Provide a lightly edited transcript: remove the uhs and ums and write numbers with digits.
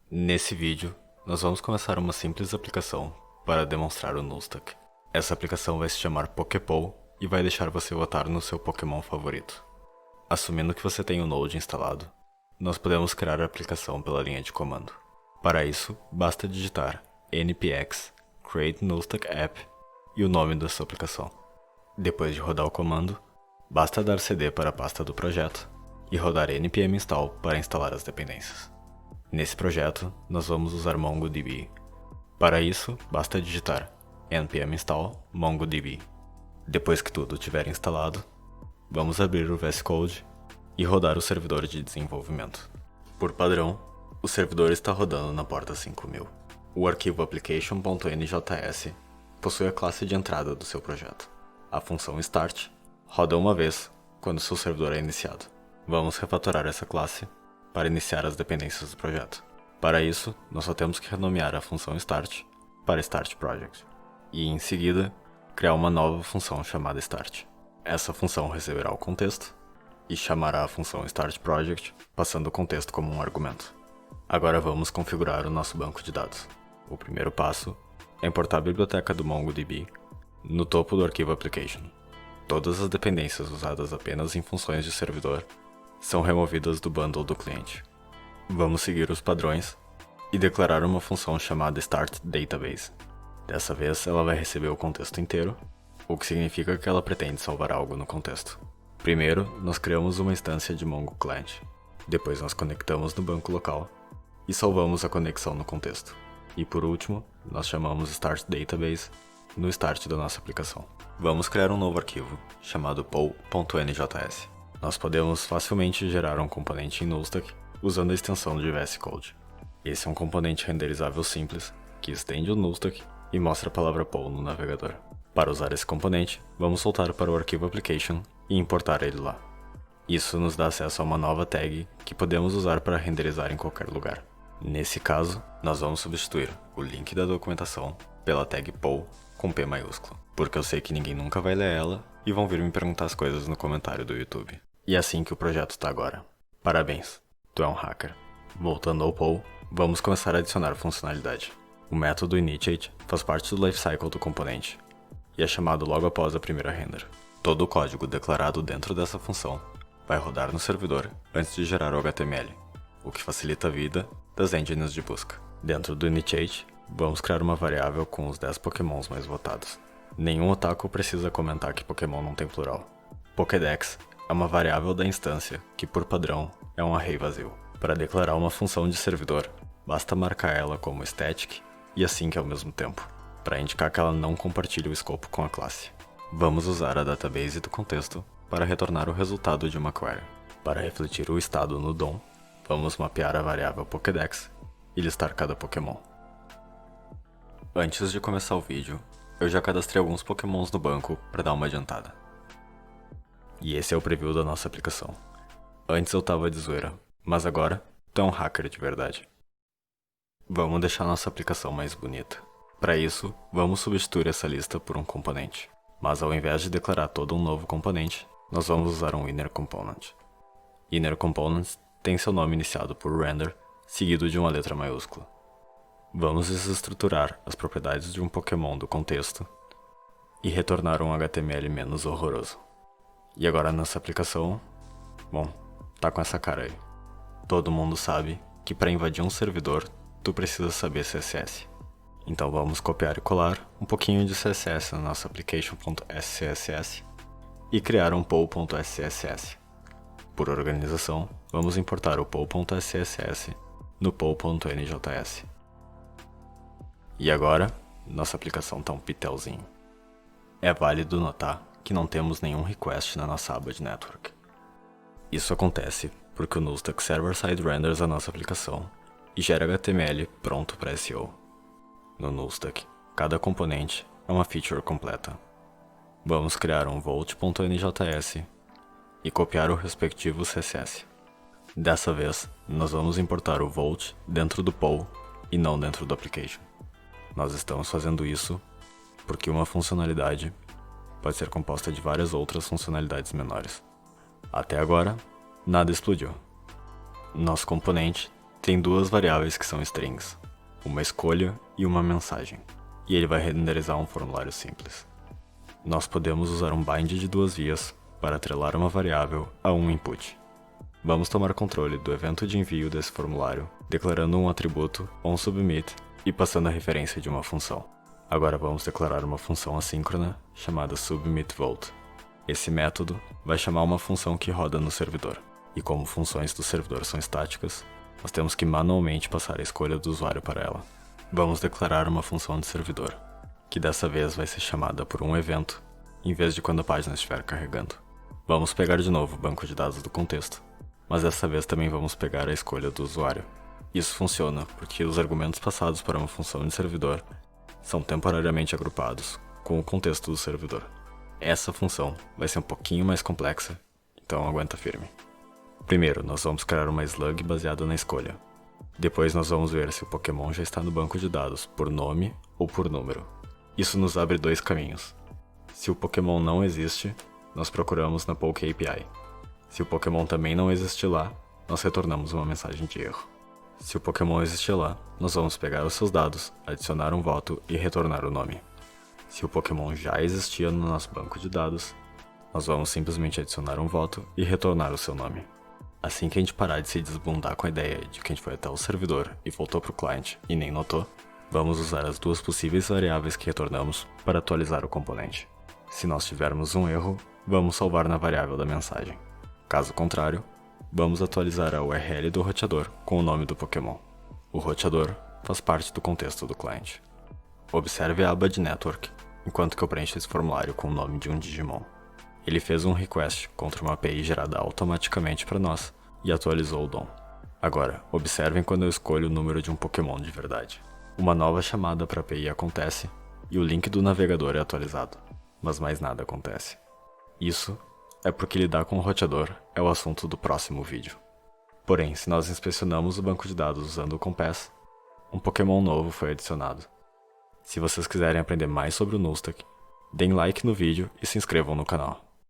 Nesse vídeo, nós vamos começar uma simples aplicação para demonstrar o Nullstack. Essa aplicação vai se chamar Poképole e vai deixar você votar no seu Pokémon favorito. Assumindo que você tem o Node instalado, nós podemos criar a aplicação pela linha de comando. Para isso, basta digitar npx create Nullstack app e o nome da sua aplicação. Depois de rodar o comando, basta dar cd para a pasta do projeto e rodar npm install para instalar as dependências. Nesse projeto, nós vamos usar MongoDB. Para isso, basta digitar npm install MongoDB. Depois que tudo estiver instalado, vamos abrir o VS Code e rodar o servidor de desenvolvimento. Por padrão, o servidor está rodando na porta 5000. O arquivo application.njs possui a classe de entrada do seu projeto. A função start roda uma vez quando seu servidor é iniciado. Vamos refatorar essa classe para iniciar as dependências do projeto. Para isso, nós só temos que renomear a função start para start project e, em seguida, criar uma nova função chamada start. Essa função receberá o contexto e chamará a função start project, passando o contexto como um argumento. Agora vamos configurar o nosso banco de dados. O primeiro passo é importar a biblioteca do MongoDB no topo do arquivo application. Todas as dependências usadas apenas em funções de servidor são removidas do bundle do cliente. Vamos seguir os padrões e declarar uma função chamada startDatabase. Dessa vez ela vai receber o contexto inteiro, o que significa que ela pretende salvar algo no contexto. Primeiro, nós criamos uma instância de Mongo Client. Depois nós conectamos no banco local e salvamos a conexão no contexto. E por último, nós chamamos startDatabase no start da nossa aplicação. Vamos criar um novo arquivo chamado pole.njs. Nós podemos facilmente gerar um componente em Nullstack usando a extensão de VS Code. Esse é um componente renderizável simples que estende o Nullstack e mostra a palavra pole no navegador. Para usar esse componente, vamos soltar para o arquivo application e importar ele lá. Isso nos dá acesso a uma nova tag que podemos usar para renderizar em qualquer lugar. Nesse caso, nós vamos substituir o link da documentação pela tag pole com P maiúsculo, porque eu sei que ninguém nunca vai ler ela e vão vir me perguntar as coisas no comentário do YouTube. E é assim que o projeto está agora. Parabéns, tu é um hacker. Voltando ao pole, vamos começar a adicionar funcionalidade. O método initiate faz parte do lifecycle do componente e é chamado logo após a primeira render. Todo o código declarado dentro dessa função vai rodar no servidor antes de gerar o HTML, o que facilita a vida das engines de busca. Dentro do initiate, vamos criar uma variável com os 10 pokémons mais votados. Nenhum otaku precisa comentar que Pokémon não tem plural. Pokédex é uma variável da instância que, por padrão, é um array vazio. Para declarar uma função de servidor, basta marcar ela como static e async ao mesmo tempo, para indicar que ela não compartilha o escopo com a classe. Vamos usar a database do contexto para retornar o resultado de uma query. Para refletir o estado no DOM, vamos mapear a variável Pokédex e listar cada Pokémon. Antes de começar o vídeo, eu já cadastrei alguns Pokémons no banco para dar uma adiantada. E esse é o preview da nossa aplicação. Antes eu tava de zoeira, mas agora tu é um hacker de verdade. Vamos deixar nossa aplicação mais bonita. Para isso, vamos substituir essa lista por um componente. Mas ao invés de declarar todo um novo componente, nós vamos usar um inner component. Inner components tem seu nome iniciado por render, seguido de uma letra maiúscula. Vamos desestruturar as propriedades de um Pokémon do contexto e retornar um HTML menos horroroso. E agora nossa aplicação, bom, tá com essa cara aí. Todo mundo sabe que para invadir um servidor, tu precisa saber CSS. Então vamos copiar e colar um pouquinho de CSS na nossa application.scss e criar um pole.scss. Por organização, vamos importar o pole.scss no pole.njs. E agora, nossa aplicação tá um pitelzinho. É válido notar que não temos nenhum request na nossa aba de network. Isso acontece porque o Nullstack server-side renders a nossa aplicação e gera HTML pronto para SEO. No Nullstack, cada componente é uma feature completa. Vamos criar um volt.njs e copiar o respectivo CSS. Dessa vez, nós vamos importar o volt dentro do pole e não dentro do application. Nós estamos fazendo isso porque uma funcionalidade pode ser composta de várias outras funcionalidades menores. Até agora, nada explodiu. Nosso componente tem duas variáveis que são strings, uma escolha e uma mensagem, e ele vai renderizar um formulário simples. Nós podemos usar um bind de duas vias para atrelar uma variável a um input. Vamos tomar controle do evento de envio desse formulário, declarando um atributo onSubmit e passando a referência de uma função. Agora vamos declarar uma função assíncrona chamada submitVote. Esse método vai chamar uma função que roda no servidor, e como funções do servidor são estáticas, nós temos que manualmente passar a escolha do usuário para ela. Vamos declarar uma função de servidor, que dessa vez vai ser chamada por um evento, em vez de quando a página estiver carregando. Vamos pegar de novo o banco de dados do contexto, mas dessa vez também vamos pegar a escolha do usuário. Isso funciona porque os argumentos passados para uma função de servidor são temporariamente agrupados com o contexto do servidor. Essa função vai ser um pouquinho mais complexa, então aguenta firme. Primeiro, nós vamos criar uma slug baseada na escolha. Depois nós vamos ver se o Pokémon já está no banco de dados por nome ou por número. Isso nos abre dois caminhos. Se o Pokémon não existe, nós procuramos na Poke API. Se o Pokémon também não existir lá, nós retornamos uma mensagem de erro. Se o Pokémon existir lá, nós vamos pegar os seus dados, adicionar um voto e retornar o nome. Se o Pokémon já existia no nosso banco de dados, nós vamos simplesmente adicionar um voto e retornar o seu nome. Assim que a gente parar de se desbundar com a ideia de que a gente foi até o servidor e voltou para o cliente e nem notou, vamos usar as duas possíveis variáveis que retornamos para atualizar o componente. Se nós tivermos um erro, vamos salvar na variável da mensagem. Caso contrário, vamos atualizar a URL do roteador com o nome do Pokémon. O roteador faz parte do contexto do cliente. Observe a aba de Network, enquanto que eu preencho esse formulário com o nome de um Digimon. Ele fez um request contra uma API gerada automaticamente para nós e atualizou o DOM. Agora, observem quando eu escolho o número de um Pokémon de verdade. Uma nova chamada para a API acontece e o link do navegador é atualizado, mas mais nada acontece. Isso é porque lidar com o roteador é o assunto do próximo vídeo. Porém, se nós inspecionamos o banco de dados usando o Compass, um Pokémon novo foi adicionado. Se vocês quiserem aprender mais sobre o Nostack, deem like no vídeo e se inscrevam no canal.